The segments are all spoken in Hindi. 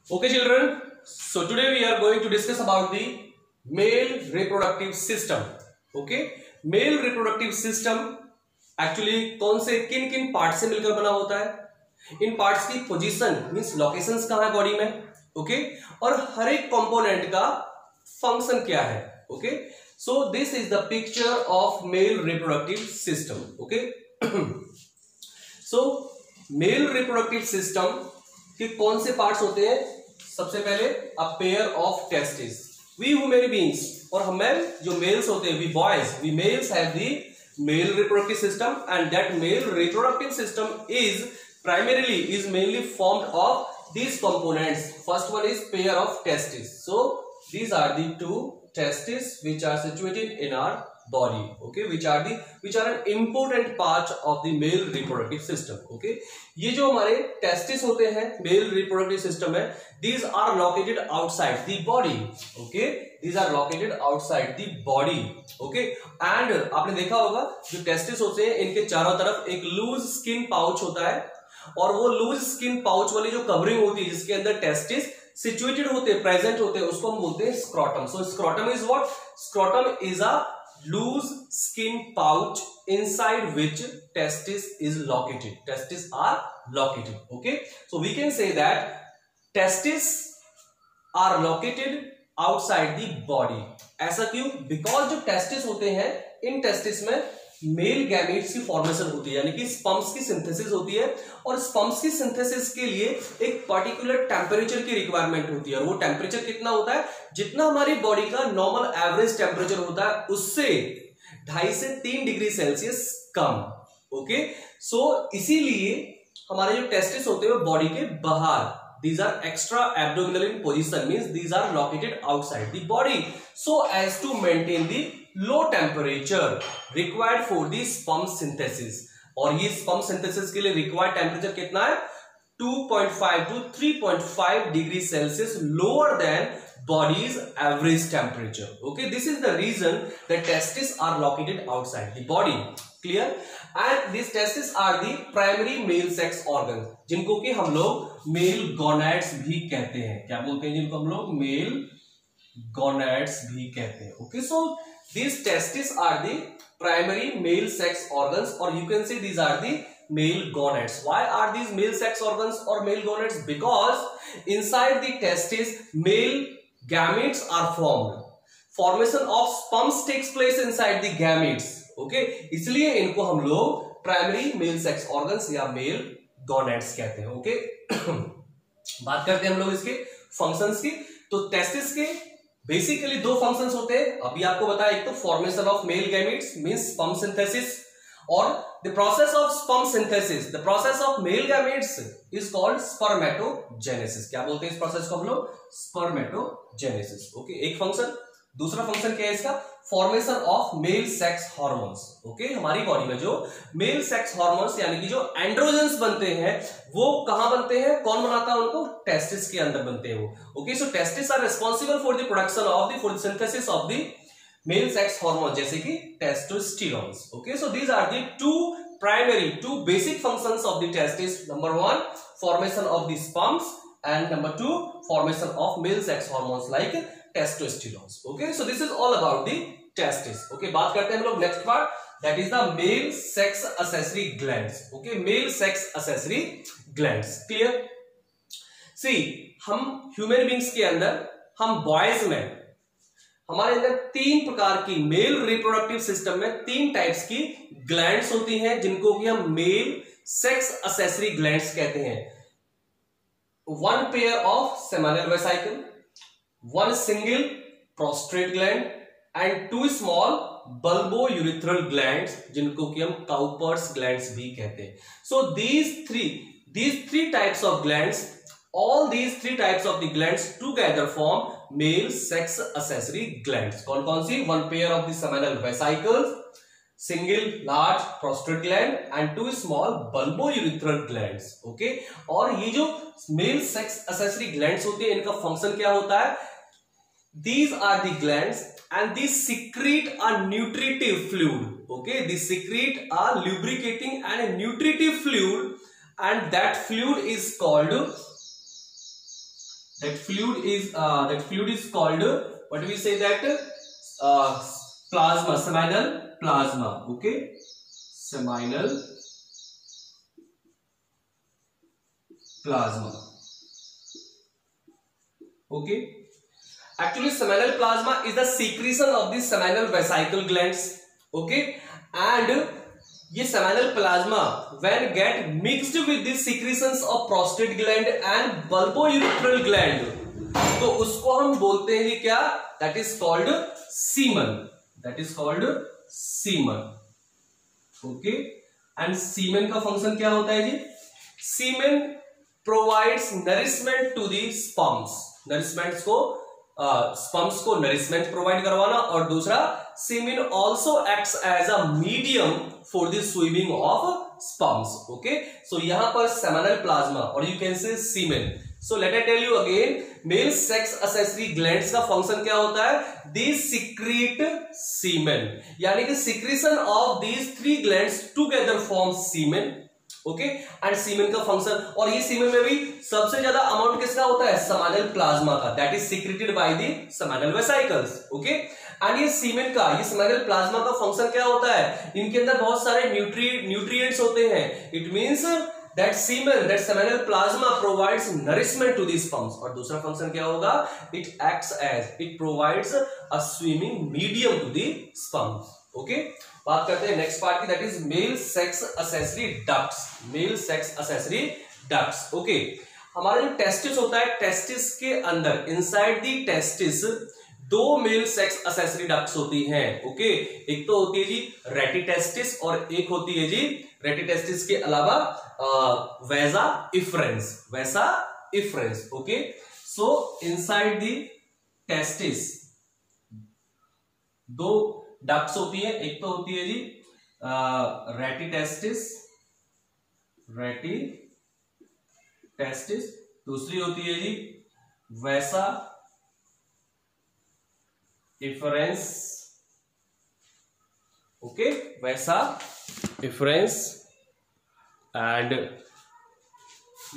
Okay, children. So today we are going to discuss about the male reproductive system. Okay, male reproductive system actually कौन से किन किन पार्ट से मिलकर बना होता है, इन पार्ट्स की पोजीशन मींस लोकेशंस कहाँ है बॉडी में, ओके, और हर एक कंपोनेंट का फंक्शन क्या है. Okay, so this is the picture of male reproductive system. Okay, so male reproductive system के कौन से पार्ट्स होते हैं. सबसे पहले a pair of testis. We human beings और हमें जो मेल्स होते हैं, we boys, we males have the male reproductive system, and that male reproductive system is mainly formed of these components. First one is pair of testes. So these are the two testes which are situated in our body. Okay, which are an important part of the male reproductive system. Okay, ये जो हमारे testes होते हैं male reproductive system में, these are located outside the body. Okay, these are located outside the body. Okay, and आपने देखा होगा जो testes होते हैं इनके चारों तरफ एक loose skin pouch होता है, और वो लूज स्किन पाउच वाली जो कवरिंग होती है जिसके अंदर टेस्टिस सिचुएटेड होते हैं, प्रेजेंट होते हैं, उसको हम बोलते हैं scrotum. So scrotum is what? Scrotum is a loose skin pouch inside which testis is located. Testis are located. Okay, so we can say that testis are located outside the body. ऐसा क्यों? Because जो testis होते हैं इन testis में मेल गैमेट्स की फॉर्मेशन होती है, यानी कि स्पर्म्स की सिंथेसिस होती है, और स्पर्म्स की सिंथेसिस के लिए एक पर्टिकुलर टेम्परेचर की रिक्वायरमेंट होती है, और वो टेम्परेचर कितना होता है? जितना हमारी बॉडी का नॉर्मल एवरेज टेम्परेचर होता है उससे 2.5 से 3 डिग्री सेल्सियस कम. ओके, सो इसीलिए हमारे जो टेस्टिस होते हैं वो बॉडी के बाहर, these are extra abdominal in position, means these are located outside the body so as to maintain the low temperature required for the sperm synthesis. और ये sperm synthesis के लिए required temperature कितना है? 2.5 to 3.5 degree Celsius lower than body's average temperature. Okay, this is the reason the testes are located outside the body. Clear? And these testes are the primary male sex organs, जिनको कि हम लोग male gonads भी कहते हैं. क्या बोलते हैं जिनको हम लोग? male gonads भी कहते हैं. Okay, so these testes are the primary male sex organs, or you can say these are the male gonads. Why are these male sex organs or male gonads? Because inside the testes male gametes are formed. Formation of sperms takes place inside the gametes. Okay, इसलिए इनको हम लोग प्राइमरी मेल सेक्स ऑर्गन्स या मेल गोनेड्स कहते हैं. ओके, बात करते हैं हम लोग इसके फंक्शंस की. तो टेस्टिस के बेसिकली 2 फंक्शंस होते हैं, अभी आपको बताया. एक तो formation of male gametes means sperm synthesis, और the process of sperm synthesis, the process of male gametes is called spermatogenesis. क्या बोलते हैं इस प्रोसेस को हम लोग? स्पर्मेटोजेनेसिस. ओके, एक फंक्शन. दूसरा फंक्शन क्या है इसका? Formation of male sex hormones. Okay, हमारी बॉडी में जो मेल सेक्स हार्मोन्स यानी कि जो एंड्रोजन्स बनते हैं वो कहां बनते हैं? कौन बनाता है उनको? टेस्टिस के अंदर बनते हैं वो. Okay, so testis are responsible for the production of the, for the synthesis of the male sex hormone, जैसे कि testosterones. Okay, so these are the two basic functions of the testis. Number 1, formation of the sperms, and number 2, formation of male sex hormones like testosterone. Okay, so this is all about the testis. Okay, बात करते हैं हम लोग next part, that is the male sex accessory glands. Okay, male sex accessory glands. Clear? See, हम ह्यूमन बींग्स के अंदर, हम बॉयज में, हमारे अंदर 3 प्रकार की मेल रिप्रोडक्टिव सिस्टम में 3 टाइप्स की ग्लैंड्स होती हैं जिनको कि हम मेल सेक्स accessory glands कहते हैं. 1 pair of seminal vesicle, 1 single prostate gland, and 2 small bulbourethral glands जिनको कि हम काउपर्स glands भी कहते हैं. So these three types of glands, all these 3 types of the glands together form male sex accessory glands. कौन कौन सी? 1 pair of the seminal vesicles, single large prostate gland, and 2 small bulbourethral glands. Okay, और ये जो male sex accessory glands होती है इनका फंक्शन क्या होता है? These are the glands and these secrete a nutritive fluid. Okay, these secrete a lubricating and a nutritive fluid, and that fluid is called that fluid is called, what do we say that, plasma, seminal plasma. Okay, seminal plasma. Okay, actually seminal plasma is the secretion of the seminal vesicle glands. Okay, and ये seminal plasma when get mixed with the secretions of prostate gland and bulbourethral gland, तो उसको हम बोलते हैं जी क्या, that is called semen. That is called semen. Okay, and semen का फंक्शन क्या होता है जी, semen provides nourishment to the sperms. Nourishment को स्पर्म्स को नरिशमेंट प्रोवाइड करवाना, और दूसरा semen also acts as a medium for the swimming of sperms. Okay, so यहां पर सेमिनल प्लाज्मा और you can say semen. So let I tell you again, male sex accessory glands का फंक्शन क्या होता है, दे सीक्रेट सीमेन, यानी कि secretion of these 3 glands together form semen. Okay, and semen का फंक्शन, और ये सीमेन में भी सबसे ज्यादा अमाउंट किसका होता है, सेमिनल प्लाज्मा का, that is secreted by the seminal vesicles. Okay, and ये सीमेन का, ये सेमिनल प्लाज्मा का फंक्शन क्या होता है, इनके अंदर बहुत सारे न्यूट्रिएंट्स होते हैं. It means that seminal plasma provides nourishment to the sperms. और दूसरा फंक्शन क्या होगा, it acts as, it provides a swimming medium to the sperms. Okay, बात करते हैं नेक्स्ट पार्ट की, that is male sex accessory ducts. Mail sex accessory ducts. Okay, हमारा जो टेस्टिस होता है, टेस्टिस के अंदर inside the testis 2 mail sex accessory ducts होती हैं. ओके, एक तो होती है जी रेटिटेस्टिस और एक होती है जी रेटिटेस्टिस के अलावा vasa efferens. Vasa efferens. Okay, so inside the testis 2 ducts होती है, एक तो होती है जी रेटिटेस्टिस, दूसरी होती है जी वेसा इफरेंस. ओके, वेसा इफरेंस, एंड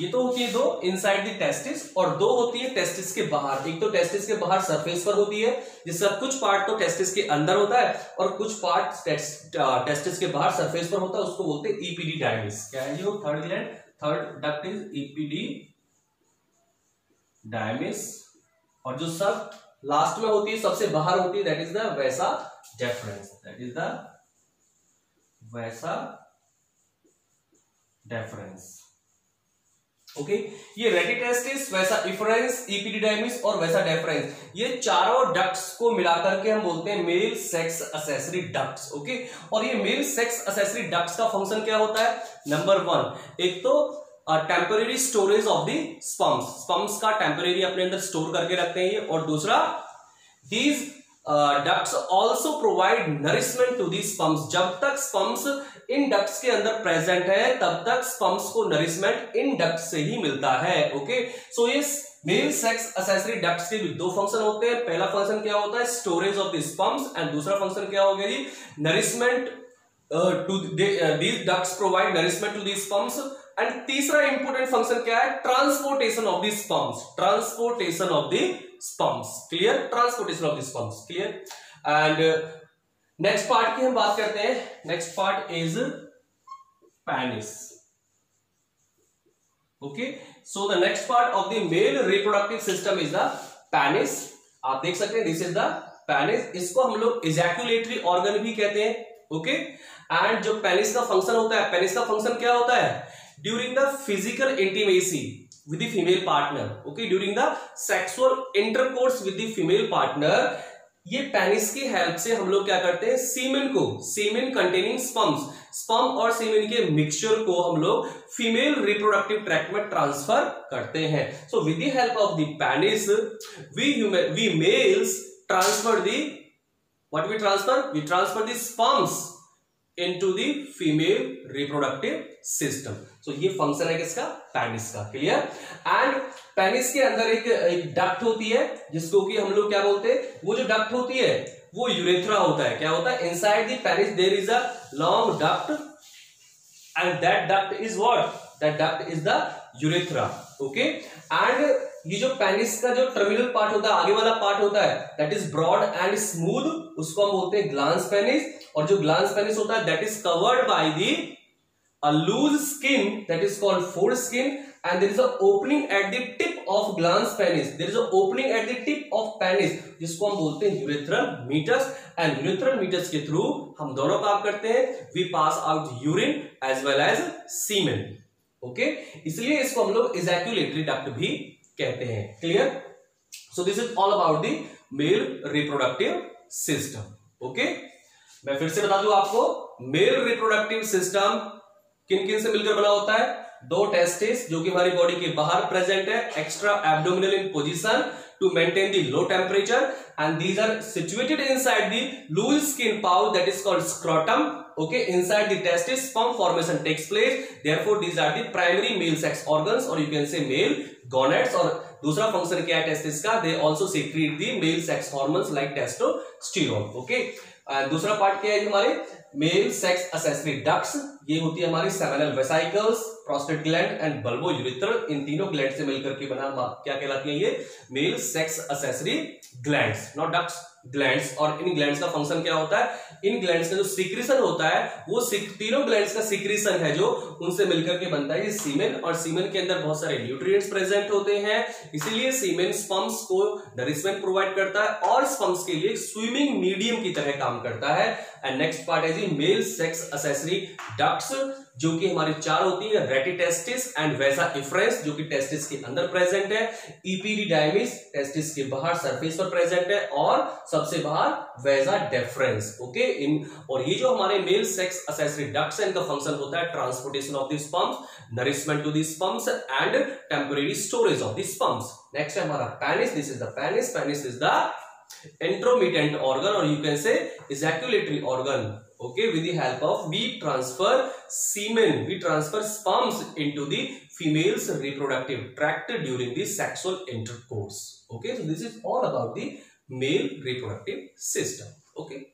ये तो होती है 2 इनसाइड द टेस्टिस, और 2 होती है टेस्टिस के बाहर. एक तो टेस्टिस के बाहर सरफेस पर होती है, जिसका कुछ पार्ट तो टेस्टिस के अंदर होता है और कुछ पार्ट टेस्टिस के बाहर सरफेस पर होता है, उसको बोलते हैं इपिडिडाइमिस. क्या है जो third gland, third duct is epididymis, और जो सब लास्ट में होती है, सबसे बाहर होती है, that is the vasa deferens. That is the vasa deferens. Okay, ये रेटिटेस्टिस, वेसा इफरेंस, इपिडिडाइमिस और वेसा डेफरेंस, ये चारों डक्ट्स को मिलाकर के हम बोलते हैं male sex accessory ducts. Okay, और ये मेल सेक्स एक्सेसरी डक्ट्स का फंक्शन क्या होता है, नंबर 1, एक तो temporary storage of the sperms, sperms का टेम्पररी अपने अंदर स्टोर करके रखते हैं ये, और दूसरा these ducts also provide nourishment to the sperms. जब तक स्पर्म्स इन डक्ट्स के अंदर प्रेजेंट है, तब तक स्पर्म्स को नरिशमेंट इन डक्ट्स से ही मिलता है. ओके, सो इस मेल सेक्स एक्सेसरी डक्ट्स के भी 2 फंक्शन होते हैं. पहला फंक्शन क्या होता है, storage of the sperms, and दूसरा फंक्शन क्या हो गया जी, nourishment to these ducts provide nourishment to the sperms. And तीसरा इंपोर्टेंट फंक्शन क्या है, transportation of the sperms. Transportation of the sperms. Clear, transportation of the sperms. Clear, and next part की हम बात करते हैं. Next part is penis. Okay, so the next part of the male reproductive system is the penis. आप देख सकते हैं, दिस इज द पेनिस. इसको हम लोग इजैक्युलेटरी ऑर्गन भी कहते हैं. ओके, एंड जो पेनिस का फंक्शन होता है, पेनिस का फंक्शन क्या होता है, during the physical intimacy with the female partner. Okay, during the sexual intercourse with the female partner, ये पेनिस की हेल्प से हम लोग क्या करते हैं, सीमेन को, सीमेन कंटेनिंग स्पर्म्स, स्पर्म और सीमेन के मिक्सचर को हम लोग फीमेल रिप्रोडक्टिव ट्रैक्ट में ट्रांसफर करते हैं. So with the help of the penis we males transfer the, what we transfer the sperms into the female reproductive system. So ये फंक्शन है किसका, पेनिस का. क्लियर, एंड पेनिस के अंदर एक डक्ट होती है, जिसको कि हम लोग क्या बोलते हैं, वो जो डक्ट होती है वो यूरेथ्रा होता है. क्या होता है, inside the penis there is a long duct, and that duct is what, that duct is the urethra. Okay, and ये जो पेनिस का जो टर्मिनल पार्ट होता है, आगे वाला पार्ट होता है, that is broad and smooth, उसको हम बोलते हैं ग्लांस पेनिस। और जो ग्लांस पेनिस होता है that is covered by the a loose skin that is called foreskin, and there is a opening at the tip of glans penis. There is a opening at the tip of penis जिसको हम बोलते हैं urethral meatus, and urethral meatus के थ्रू हम दोनों काम करते हैं, we pass out urine as well as semen. Okay, इसलिए इसको हम लोग ejaculatory duct भी कहते हैं। Clear? So this is all about the male reproductive system. Okay, मैं फिर से बता दूं आपको, male reproductive system किन किन से मिलकर बना होता है? दो टेस्टिस जो कि हमारी बॉडी के बाहर प्रेजेंट है, extra abdominal in position to maintain the low temperature, and these are situated inside the loose skin pouch that is called scrotum. Okay, inside the testis sperm formation takes place, therefore these are the primary male sex organs, or you can say male gonads. और दूसरा फंक्शन क्या है टेस्टिस का? They also secrete the male sex hormones like testosterone. Okay, दूसरा पार्ट क्या है हमारे मेल सेक्स एक्सेसरी डक्ट्स, ये होती है हमारी seminal vesicles, prostate gland and bulbo urethral, इन तीनों ग्लैंड से मिलकर के बना क्या कहलाती है? ये male sex accessory glands, not ducts, glands. और इन ग्लैंड्स का फंक्शन क्या होता है? इन ग्लैंड्स का जो सीक्रेशन होता है वो तीनों ग्लैंड्स का सीक्रेशन है जो उनसे मिलकर के बनता है ये सीमेन, और सीमेन के अंदर बहुत सारे न्यूट्रिएंट्स प्रेजेंट होते हैं, इसीलिए सीमेन स्पर्म्स को नरिशमेंट प्रोवाइड करता है और स्पर्म्स के लिए स्विमिंग मीडियम की तरह काम करता है. एंड नेक्स्ट पार्ट है जी मेल सेक्स एक्सेसरी डक्ट्स, जो कि हमारी चार होती है, रेटिटेस्टिस एंड वेसा इफ्रेंस जो कि टेस्टिस के अंदर प्रेजेंट है, इपीडिडाइमिस टेस्टिस के बाहर सरफेस पर प्रेजेंट है, और सबसे बाहर वेसा डेफरेंस. ओके, इन और ये जो हमारे मेल सेक्स एक्सेसरी डक्ट्स है इनका फंक्शन होता है transportation of the sperms, nourishment to the sperms and temporary storage of the sperms. Next है हमारा penis. This is the penis. Penis is the intromittent organ, or you can say ejaculatory organ. Okay, with the help of we transfer semen, we transfer sperms into the female's reproductive tract during the sexual intercourse. Okay, so this is all about the male reproductive system. Okay.